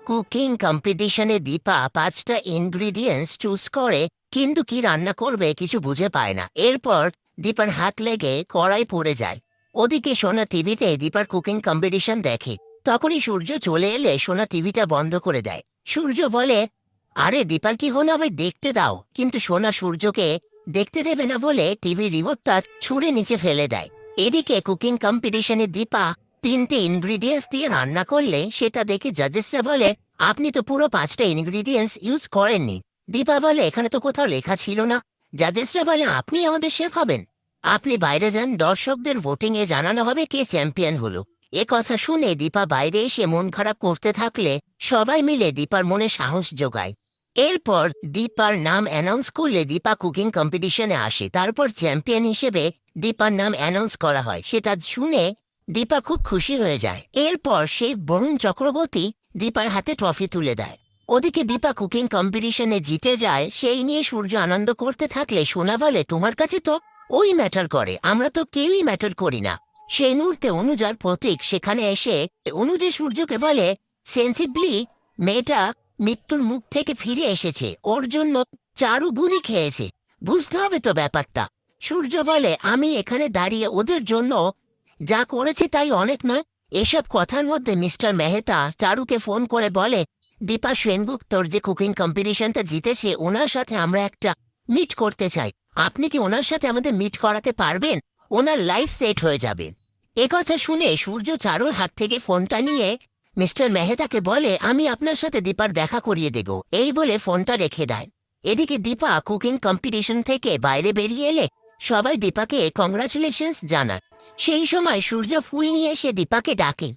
Cooking কম্পিটিশনে দীপা 5টা ingredients choose করে, কিন্তু কি রান্না করবে কিছু বুঝে পায় না। এরপর দীপার হাত লেগে কড়াই পড়ে যায়। ওদিকে সোনা টিভিতে দীপার কুকিং কম্পিটিশন দেখে। তখনই সূর্য চলে এলে সোনা টিভিটা বন্ধ করে দেয়। সূর্য বলে, আরে দীপার কি হলো, আমি দেখতে দাও। কিন্তু সোনা সূর্যকে দেখতে দেবে না বলে টিভি রিমোটটা ছুঁড়ে নিচে ফেলে দেয়। এদিকে কুকিং কম্পিটিশনে দীপা 3টে ইনগ্রিডিয়েন্টস দিয়ে রান্না করলে সেটা দেখে জাজেসরা বলে, আপনি তো পুরো 5টা ইনগ্রিডিয়েন্টস ইউজ করেননি। দীপা বলে, এখানে তো কোথাও লেখা ছিল না। জাজেসরা বলে, আপনি আমাদের শেফ হবেন, আপনি বাইরে যান, দর্শকদের ভোটিং এ জানানো হবে কে চ্যাম্পিয়ন হলো। এ কথা শুনে দীপা বাইরে এসে মন খারাপ করতে থাকলে সবাই মিলে দীপার মনে সাহস যোগায়। এরপর দীপার নাম অ্যানাউন্স করলে দীপা কুকিং কম্পিটিশনে আসে। তারপর চ্যাম্পিয়ন হিসেবে দীপার নাম অ্যানাউন্স করা হয়। সেটা শুনে দীপা খুব খুশি হয়ে যায়। এরপর সেই বরুণ চক্রবর্তী দীপার হাতে ট্রফি তুলে দেয়। ওদিকে দীপা কুকিং কম্পিটিশনে জিতে যায়। সেই নিয়ে সূর্য আনন্দ করতে থাকলে সোনা বলে, তোমার কাছে তো ওই ম্যাটার করে, আমরা তো কেউই ম্যাটার করি না। সেই মুহূর্তে অনুজার প্রতীক সেখানে এসে অনুজে সূর্যকে বলে, সেন্সিবলি মেয়েটা মৃত্যুর মুখ থেকে ফিরে এসেছে, ওর জন্য চারু গুলি খেয়েছে, বুঝতে হবে তো ব্যাপারটা। সূর্য বলে, আমি এখানে দাঁড়িয়ে ওদের জন্য যা করেছি তাই অনেক নয়। এসব কথার মধ্যে মিস্টার মেহতা চারুকে ফোন করে বলে, দীপা সেনগুপ্তর যে কুকিং কম্পিটিশনটা জিতেছে ওনার সাথে আমরা একটা মিট করতে চাই, আপনি কি ওনার সাথে আমাদের মিট করাতে পারবেন? ওনার লাইফ সেট হয়ে যাবে। কথা শুনে সূর্য চারুর হাত থেকে ফোনটা নিয়ে মিস্টার মেহতাকে বলে, আমি আপনার সাথে দীপার দেখা করিয়ে দেব, এই বলে ফোনটা রেখে দেয়। এদিকে দীপা কুকিং কম্পিটিশন থেকে বাইরে বেরিয়ে এলে সবাই দীপাকে কংগ্রাচুলেশনস জানায়। সেই সময় সূর্য ফুল নিয়ে এসে দীপাকে ডাকে।